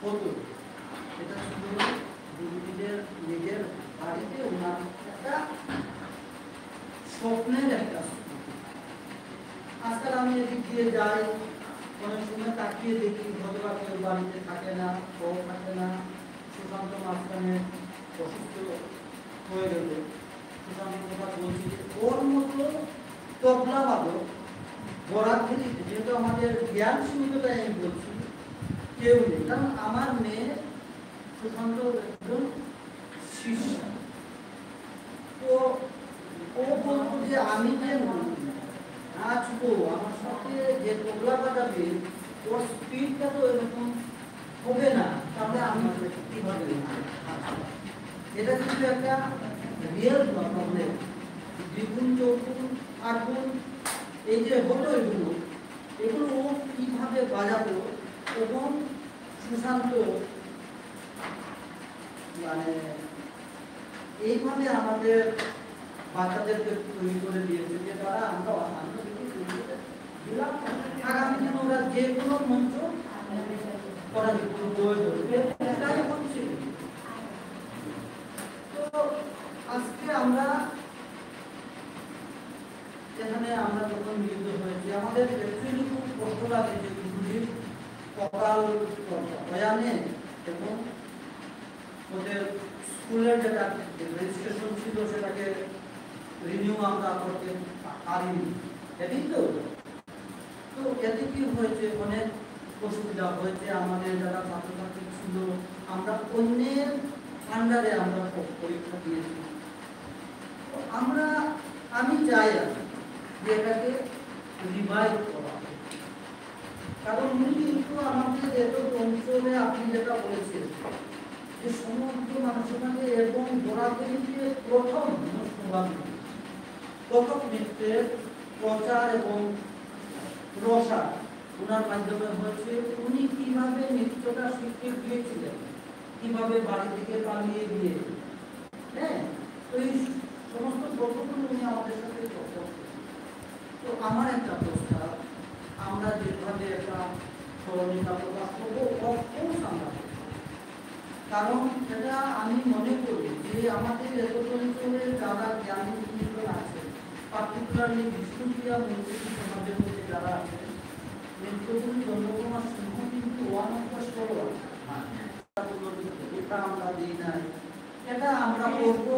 হতো এটা ছিল গুরুজিদের নিজের বাড়িতে ওনার একটা স্বপ্নের একটা। আজকাল আমি এদিক দিয়ে যাই, অনেক সময় তাকিয়ে দেখি ভদ্রবা কেউ বাড়িতে থাকে না, বউ থাকে না। সুশান্ত মাঝখানে অসুস্থ হয়ে গেল, সুশান্ত কথা বলছি ওর মতো তবলা বাদক বরাদ্দ যেহেতু আমাদের জ্ঞান সীমিততাই আমি বলছি কেউ নেই, কারণ আমার মেয়ে সুশান্ত একজন শিষ্য। তো ও বলতো যে আমি যে নাচবো, আমার সাথে যে তবলা বাজাবে ওর স্পিডটা তো এরকম হবে না, তাহলে আমি কিভাবে এটা কিন্তু একটা রিয়েল প্রবলেম। দ্বিগুণ চৌগুণ আটগুণ এই যে হতো এগুলো ও কিভাবে বাজাবো, এবং সুশান্ত মানে এইভাবে আমাদের বাচ্চাদেরকে তৈরি করে দিয়েছে যে তারা আমরা দিলাম আগামী দিন ওরা যে কোনো মঞ্চ করা হচ্ছে। তো আজকে আমরা যে আমাদের অ্যাকচুয়ালি খুব কষ্ট লাগে যে গুরুজির সকাল বয়ানে এবং ওদের স্কুলের যেটা রেজিস্ট্রেশন ছিল সেটাকে রিনিউ আমরা করতে পারিনি, এদিন তো এতে কি হয়েছে, অনেক অসুবিধা হয়েছে। আমাদের যারা ছাত্রছাত্রী ছিল আমরা অন্যের আন্ডারে আমরা পরীক্ষা দিয়েছি। আমি চাই যে এটাকে রিভাইভ করা, কারণ উনি কিন্তু আমাদের এত অঞ্চলে আপনি যেটা বলেছেন যে সমস্ত মানুষের মাঝে এবং গোড়াগুলিতে প্রথম নৃত্যের প্রচার এবং প্রসার ওনার মাধ্যমে হচ্ছে। উনি কিভাবে নৃত্যটা শিখতে গিয়েছিলেন, কিভাবে বাড়ি থেকে পালিয়ে গিয়ে, হ্যাঁ, তো এই সমস্ত তথ্যগুলো উনি আমাদের সাথে চর্চা করেন। তো আমার একটা প্রস্তাব, আমরা যেভাবে একটা স্মরণিকা প্রকাশ করবো, অফকোর্স আমরা, কারণ এটা আমি মনে করি যে আমাদের এত অঞ্চলে যারা জ্ঞানী গুণীজন আছে, পার্টিকুলারলি বিষ্ণুপ্রিয়া মন্ত্রী সমাজের মধ্যে যারা আছে, নেত্রগুলি চন্দ্রকুমার সিংহ কিন্তু ওয়ান অফ দ্য স্কলার, এটা আমরা দিই নাই, এটা আমরা করবো।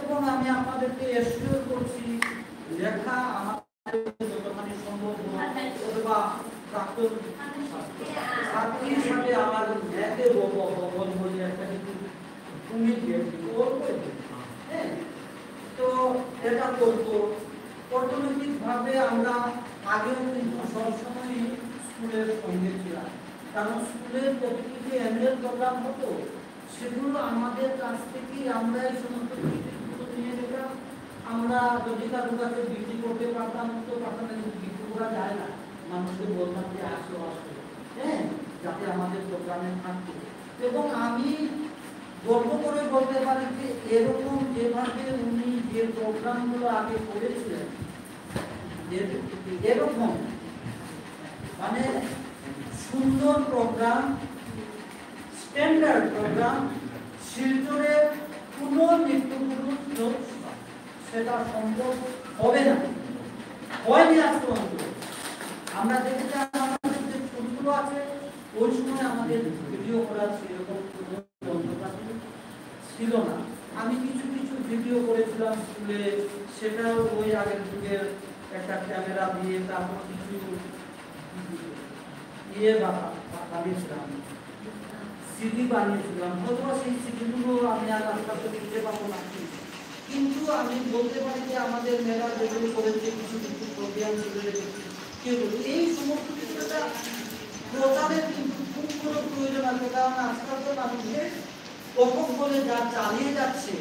এবং আমি আপনাদেরকে এসিওর করছি, লেখা আমাদের যতখানি সম্ভব অথবা প্রাক্তন ছাত্রী হিসাবে আমার ম্যাথে বলে একটা কিন্তু তুমি হ্যাঁ, তো এটা করবো। অর্থনৈতিকভাবে আমরা আগেও কিন্তু সবসময় স্কুলের সঙ্গে ছিলাম, কারণ স্কুলের প্রতিটি যে অ্যানুয়াল প্রোগ্রাম হতো সেগুলো আমাদের কাছ থেকেই আমরা এই সমস্ত টিকিটগুলো নিয়ে যেতাম। আমরা যদি কারোর কাছে বিক্রি করতে পারতাম তো পারতাম, কিন্তু বিক্রি করা যায় না, মানুষকে বলতাম যে আসো আসো, হ্যাঁ, যাতে আমাদের প্রোগ্রামে থাকতো। এবং আমি গর্ব করে বলতে পারি যে এরকম যেভাবে উনি যে প্রোগ্রামগুলো আগে করেছিলেন, এরকম মানে সুন্দর প্রোগ্রাম, স্ট্যান্ডার্ড প্রোগ্রাম শিলচরের কোনো নৃত্যগুরু সেটা সম্ভব হবে না, হয়নি আজ পর্যন্ত। আমরা দেখেছি আমাদের যে ছবিগুলো আছে ওই সময় আমাদের ভিডিও করার সেরকম কোনো যন্ত্রপাতি ছিল না। আমি কিছু কিছু ভিডিও করেছিলাম স্কুলে, সেটাও ওই আগের যুগের একটা ক্যামেরা দিয়ে, তারপর কিছু বানিয়েছিলাম, সিডি বানিয়েছিলাম, হয়তো সেই সিডিগুলো আমি আর আস্তে আস্তে দিতে পারবো না, কিন্তু আমি বলতে পারি যে আমাদের মেলা যেগুলো করেছে কিছু কিছু প্রোগ্রাম এই সমস্ত কিছুটা প্রচারের কিন্তু খুব কোনো প্রয়োজন আছে। কারণ আজকালকার মানুষের কথক বলে যা চালিয়ে যাচ্ছে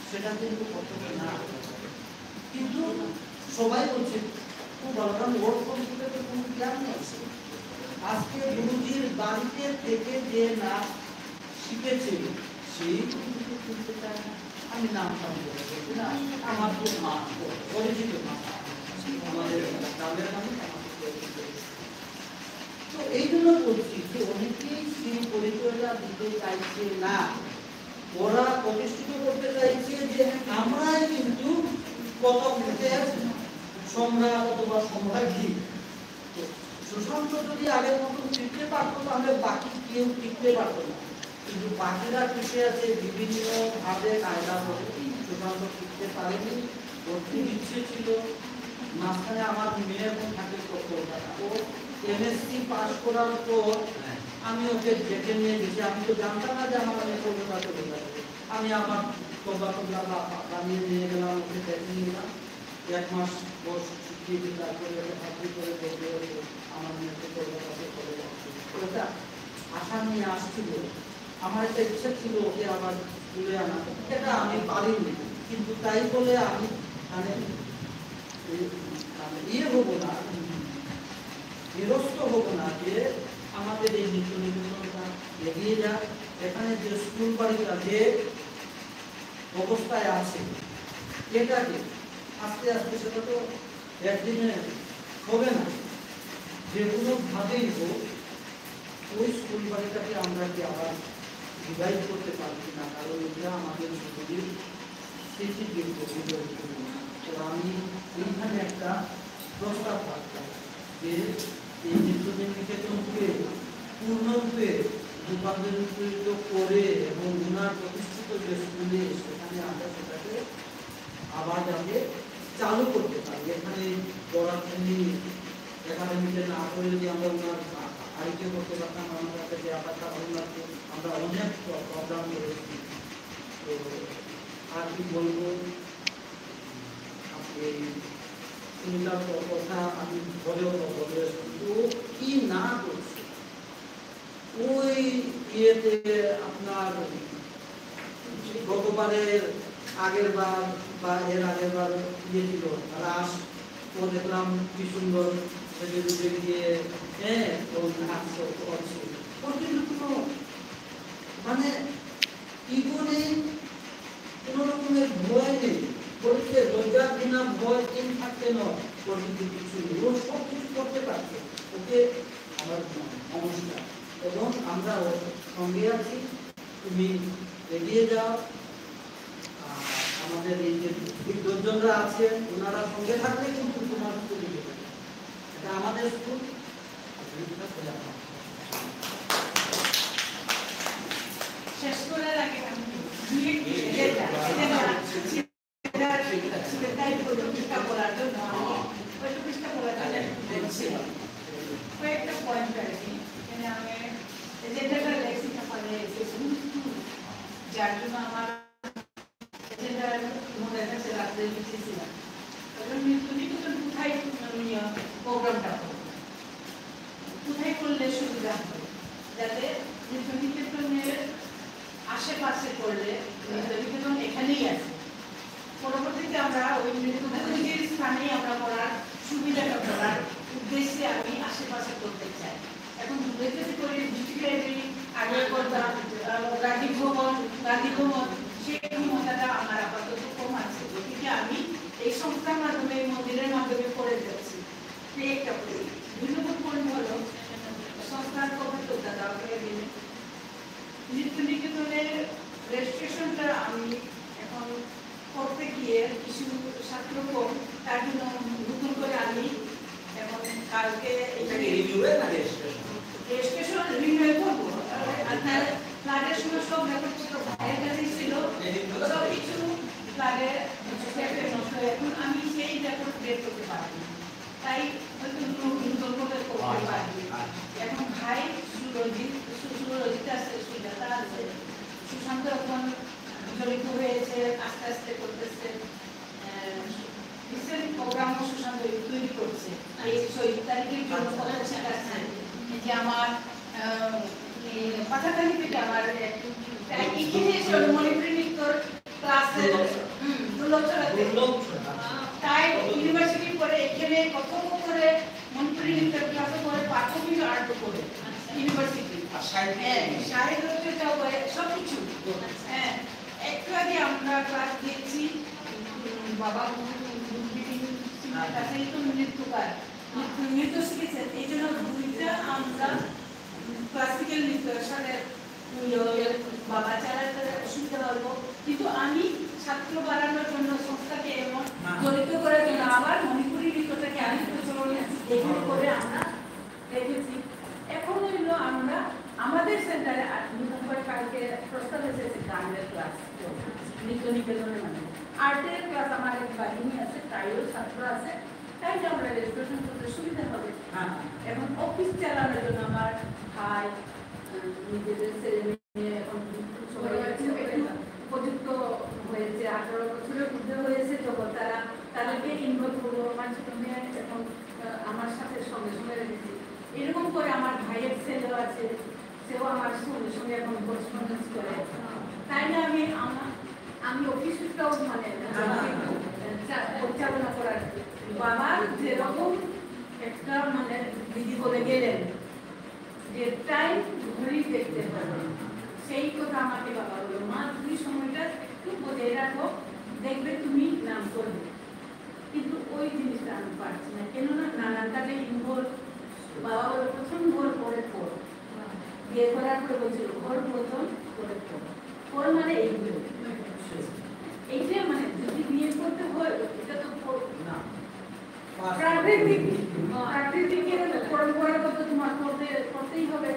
সেটা কিন্তু কথক না, কিন্তু সবাই বলছে খুব ভালো, কারণ ওর সম্পর্কে কোনো জ্ঞান নেই। আজকে গুরুজির বাড়িতে থেকে যে নাচ শিখেছে সেই কিন্তু শুনতে চায় না। আমি নাম বলছি না, আমার তো মা পরিচিত মা, আমাদের গ্রামের মানুষ আমাকে পরিচিত। তো এই জন্য বলছি যে অনেকেই সেই পরিচয়টা দিতে চাইছে না, ওরা প্রতিষ্ঠিত করতে চাইছে যে আমরাই কিন্তু কতকের সম্রাট অথবা সম্রাজ্ঞী। সুশান্ত যদি আগের মতো টিকতে পারতো তাহলে বাকি কেউ টিকতে পারতো না, কিন্তু বাকিরা টিকে আছে বিভিন্ন ভাবে কায়দা করে। সুশান্ত টিকতে পারেনি, ওর খুব ইচ্ছে ছিল। মাঝখানে আমার মেয়ে এখন থাকে কলকাতা, ও এমএসসি পাস করার পর আমি ওকে ডেকে নিয়ে গেছি। আমি তো জানতাম না যে আমার মেয়ে কলকাতা চলে যাবে। আমি আমার কলকাতা বানিয়ে নিয়ে গেলাম, ওকে ডেকে নিয়ে গেলাম, 1 মাস কোর্স শিখিয়ে দিই, তারপরে চাকরি করে বলতে আমার মেয়েকে কলকাতাতে চলে যাচ্ছে। ওটা আশা নিয়ে আসছিল, আমার একটা ইচ্ছা ছিল ওকে আবার তুলে আনা, এটা আমি পারিনি। কিন্তু তাই বলে আমি মানে ইয়ে হবো না, নিরস্ত হবো না যে আমাদের এই নৃত্য নিবেদনটা এগিয়ে যাক। এখানে যে স্কুল বাড়িটা যে অবস্থায় আছে এটাকে আস্তে আস্তে, সেটা তো একদিনে হবে না, যে কোনো ভাবেই হোক ওই স্কুল বাড়িটাকে আমরা কি আবার রিভাইভ করতে পারছি না, কারণ এটা আমাদের স্মৃতির স্মৃতিযোগ্য। তো আমি এইখানে একটা প্রস্তাব থাকতো যে এই নিত্যদিন নিকেতনকে পূর্ণরূপে রূপান্তরিত করে এবং গুণার প্রতিষ্ঠিত যে স্কুলে সেখানে আমরা সেটাকে আবার যাতে চালু করতে পারি। এখানে পড়াশোনা একাডেমিতে না করে যদি আমরা ওনার আইকে করতে পারতাম, আমার কাছে যে আপাতত আমরা অনেক প্রোগ্রাম করেছি। তো আর কি বলবো, এই সুনিতার কথা আমি বলেও বলে ও কি না করছে ওই ইয়েতে আপনার গতবারের আগের বার বা এর আগের বার ইয়ে ছিল রাস, ও দেখলাম কি সুন্দর সেজে গিয়ে হ্যাঁ ও নাচ করছে। ওর কিন্তু কোনো মানে ইগো নেই, কোনো রকমের ভয় নেই, বলছে লজ্জা ঘৃণা ভয় তিন থাকতে নয়, ওর কিন্তু কিছু নেই, ও সব কিছু করতে পারছে। ওকে আমার নমস্কার এবং আমরা ওর সঙ্গে আছি, তুমি এগিয়ে যাও। আমাদের এই যে বিদ্বজ্জনরা আছে ওনারা সঙ্গে থাকলে কিন্তু তোমার স্কুল এগিয়ে যাবে। এটা আমাদের স্কুল। শেষ করার আগে আমি কয়েকটা পয়েন্ট আছে এখানে আমি এজেন্ডাটা লেখছি তাহলে যার জন্য আমার এজেন্ডার মনে কাছে রাখতে লিখেছিলাম। তখন নিত্যনিকেতন কোথায় প্রোগ্রামটা হবে, কোথায় করলে সুবিধা হবে, যাতে নিত্যনিকেতনের আশেপাশে করলে নিত্যনিকেতন এখানেই আছে, পরবর্তীতে আমরা ওই নিত্যনিকেতনের স্থানেই আমরা করার সুবিধাটা করার উদ্দেশ্যে আমি আশেপাশে করতে চাই। এখন যদি করি ডিস্ট্রিক্ট লাইব্রেরি আগে করতাম, গান্ধী ভবন সেই ক্ষমতাটা আমার আপাতত কম আছে, গতিকে আমি এই সংস্থার মাধ্যমে মন্দিরের মাধ্যমে করে যাচ্ছি। একটা করি 2 নম্বর পয়েন্ট হলো সংস্থার কর্মকর্তা দেওয়া করে দিলে নিত্যনিকেতনের রেজিস্ট্রেশনটা আমি এখন করতে গিয়ে কিছু ছাত্র কম, তার জন্য নতুন করে আমি এখন কালকে রেজিস্ট্রেশন রিনিউ করবো। আপনার ফ্লাডের সময় সব রেকর্ডপত্র ভাইয়ের কাছেই ছিল, সব কিছু ফ্লাডে নষ্ট হয়ে এখন আমি সেই রেকর্ড বের করতে পারি, তাই হয়তো নতুন করে করতে পারি। এখন ভাই সুরজিৎ আছে, সুজাতা আছে, সুশান্ত এখন জড়িত হয়েছে, আস্তে আস্তে করতেছে। রিসেন্ট প্রোগ্রামও সুশান্ত তৈরি করছে। এই 6 তারিখের জন্য যে আমার পাঠাতালি থেকে আমার এখানে মণিপুরি নৃত্যর ক্লাসের তাই ইউনিভার্সিটি পরে এখানে কত করে মণিপুরি নৃত্যের ক্লাসে পরে পাঠ্যক্রম আর্ট করে ইউনিভার্সিটি সাহিত্যটাও করে সবকিছু। হ্যাঁ, একটু আগে আমরা ক্লাস দিয়েছি বাবা কাছেই তো নৃত্যকার নৃত্য শিখেছেন, এই জন্য 2টা আমরা ক্লাসিক্যাল নৃত্যের সাথে বাবা চালাতে শুনতে পারবো, কিন্তু আমি ছাত্র বাড়ানোর জন্য সংস্থাকে এমন জড়িত করার জন্য আবার মণিপুরি নৃত্যটাকে আমি প্রচলন এখানে করে আমরা রেখেছি। এখন হইল আমরা আমাদের সেন্টারে কালকে প্রস্তাব এসেছে গানের ক্লাস, নিত্যনিকেতনের মানে আর্টের ক্লাস আমার এক বাহিনী আছে, তাইও ছাত্র আছে, তাই আমরা রেজিস্ট্রেশন করতে সুবিধা হবে। এখন অফিস চালানোর জন্য আমার ভাই নিজেদের ছেলে মেয়ে এখন উপযুক্ত হয়েছে, 18 বছরের মধ্যে হয়েছে, তখন তাদেরকে ইনভলভ করবো। মানুষ এখন আমার সাথে সঙ্গে সঙ্গে রেখেছি। এরকম করে আমার ভাইয়ের ছেলেও আছে, সেও আমার সঙ্গে সঙ্গে এখন করেসপন্ডেন্স করে, তাই না আমি অফিসটাও মানে পরিচালনা করার বাবার যেরকম একটা মানে দিদি বলে গেলেন যে টাইম ঘড়ি দেখতে হবে, সেই কথা আমাকে বাবা বললো, মা তুমি সময়টা একটু বজায় রাখো, দেখবে তুমি নাম করবে। কিন্তু ওই জিনিসটা আমি পারছি না, কেননা নানান কাজে ইনভলভ। বাবা বলে প্রথম ঘর পরে পর, বিয়ে করার পরে বলছিল ঘর প্রথম পরে পর মানে এইগুলো, এইটা মানে যদি বিয়ে করতে হয় এটা তো না প্রাইভেট প্রাকৃতিকের পরম্পরাগত তোমার করতেই হবে।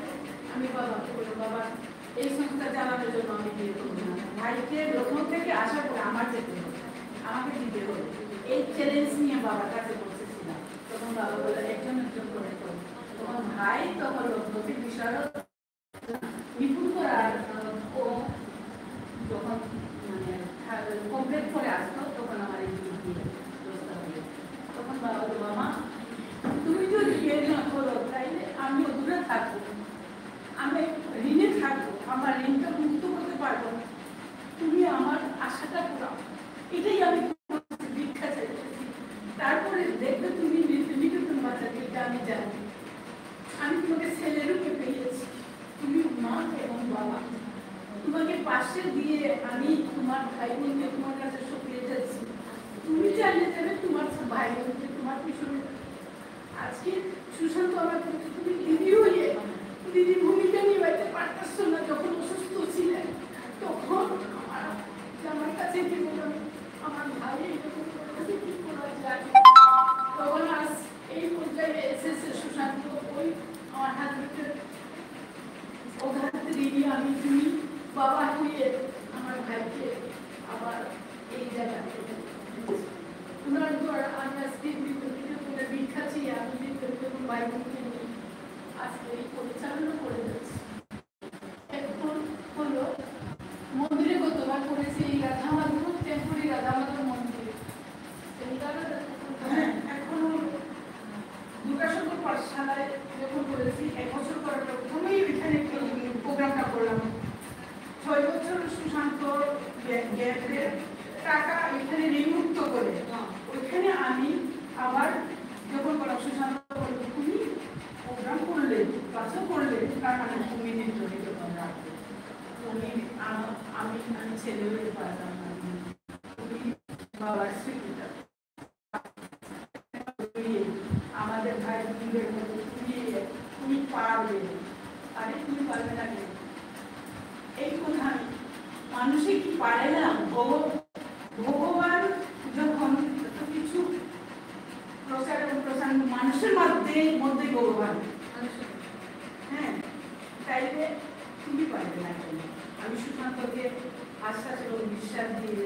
আমি বাবাকে বলি, বাবা এই সংস্থা চালানোর জন্য আমি বিয়ে করবো না, ভাইকে প্রথম থেকে আশা করে আমার যেতে হবে, আমাকে দিতে হবে, এই চ্যালেঞ্জ নিয়ে বাবার কাছে বসেছিলাম। তখন বাবা বলে একজন করে করো। তখন ভাই তখন নদীর বিষয় নিপুণ করার ও যখন মানে কমপ্লিট করে আসতো তখন আমার এই বিয়ে ব্যবস্থা হলো। তখন বাবা বলল, মামা তুমি যদি বিয়ে না করো তাইলে আমিও দূরে থাকবো, আমি ঋণে থাকবো, আমার ঋণটা মুক্ত করতে পারবো না, তুমি আমার আশাটা পুরাও। এটাই আমি ভিক্ষা চাইতেছি। তারপরে দেখবে তুমি নিকেতন বাচ্চাকে, এটা আমি জানি, আমি তোমাকে ছেলে রূপে পেয়েছি, তুমি মা এবং বাবা, তোমাকে পাশে দিয়ে আমি তোমার ভাই বোনকে তোমার কাছে সঁপিয়ে যাচ্ছি, তুমি চাইলে যাবে তোমার ভাই বোনকে তোমার পিছনে। আজকে সুশান্ত আমার কাছে তুমি দিদি হয়ে দিদি ভূমিকা নিবাইতে পারতেছ না, যখন অসুস্থ ছিলেন তখন আমার কাছে কি বললাম, আমার ভাই এরকম করেছে, কি করা যায়। তখন আজ এই পর্যায়ে এসেছে সুশান্ত, ওই আমার হাজবেন্ডের ওখান দিদি আমি তুমি বাবা হয়ে আমার ভাইকে আবার এই জায়গায় ওনার ঘর আমি আজকে ভিক্ষা চেয়ে আমি যখন ভাই বোনকে নিয়ে আজকে এই পরিচালনা করে যাচ্ছি। এখন হলো মন্দিরে গতবার করেছি এই রাধা মাধব টেম্পোরি রাধা মাধব মন্দিরে, এখন দুর্গাশঙ্কর পাঠশালায় যখন করেছি 1 বছর করার প্রথমেই ওইখানে প্রোগ্রামটা করলাম। 6 বছর সুশান্ত গ্যাপের টাকা এখানে নির্মুক্ত করে ওইখানে আমি আবার যখন করলাম, সুশান্ত বলল তুমি প্রোগ্রাম করলে কাজও করলে, তার মানে তুমি নির্ধারিত রাখবে, তুমি আমি ছেলে হয়ে পারতাম না, তুমি বাবার স্মৃতিটা আমাদের ভাই বোনদের মধ্যে তুমি পারবে। আরে তুমি পারবে না কেন? এই কথা মানুষে কি পারে না? ভগবান যখন কিছু প্রচার এবং প্রসার মানুষের মধ্যে ভগবান, হ্যাঁ, তাইলে তুমি পারবে না কেন? আমি সুশান্তকে আশ্বাস এবং বিশ্বাস দিয়ে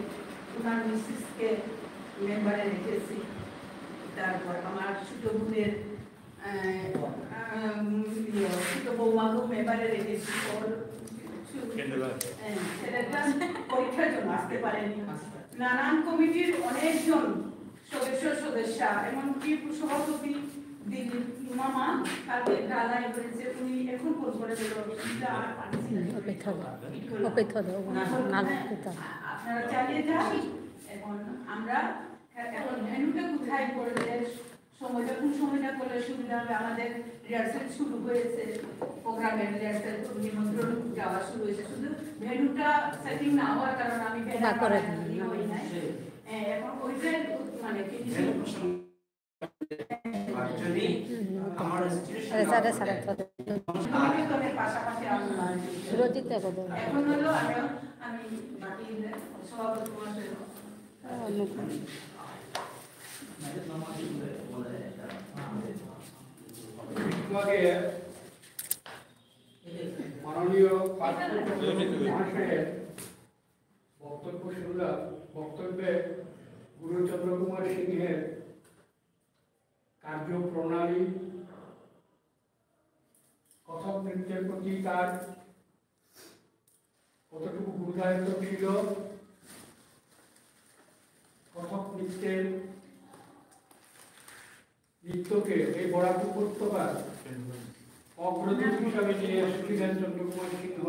ওনার মিসেসকে মেম্বারে রেখেছি। তারপর আমার ছোট বোনের ছোট বৌমাকেও মেম্বারে রেখেছি। পরীক্ষার জন্য আসতে পারেনি। নানান কমিটির অনেকজন সদস্যা এমনকি সভাপতি দিদি মামা তাদের গালায় হয়েছে, উনি এখন ফোন করে দিল আপনারা চালিয়ে যান। এখন আমরা এখন ভেন্যুটা কোথায় করলে সময়টা কোন সময়টা করলে সুবিধা হবে? আমাদের রিহার্সাল শুরু হয়েছে, প্রোগ্রামের রিহার্সাল নিমন্ত্রণ যাওয়া শুরু হয়েছে, শুধু ভেন্যুটা সেটিং না হওয়ার কারণে আমি হই নাই। এখন ওইটাই মানে পাশাপাশি এখন হলো আমি বাকি সভাপতি মাননীয় মহাশয়ের বক্তব্য শুনলাম। বক্তব্যে গুরুচন্দ্র কুমার সিংহের কার্যপ্রণালী, কথক নৃত্যের প্রতি তার কতটুকু গুরুদায়িত্ব ছিল, কথক নৃত্যকে এই বরাক উপত্যকার অগ্রদূত হিসাবে নিয়ে এসেছিলেন চন্দ্রকুমার সিংহ।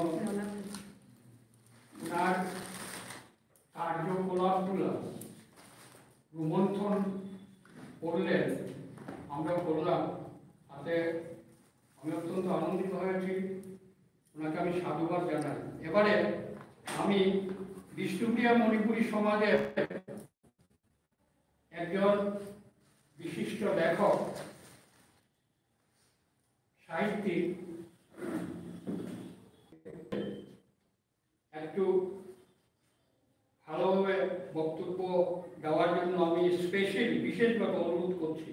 তার কার্যকলাপগুলো রোমন্থন করলেন, আমরা করলাম, তাতে আমি অত্যন্ত আনন্দিত হয়েছি। ওনাকে আমি সাধুবাদ জানাই। এবারে আমি বিষ্ণুপ্রিয়া মণিপুরী সমাজের একজন বিশিষ্ট লেখক, সাহিত্যিক, একটু ভালোভাবে বক্তব্য দেওয়ার জন্য আমি স্পেশালি বিশেষভাবে অনুরোধ করছি।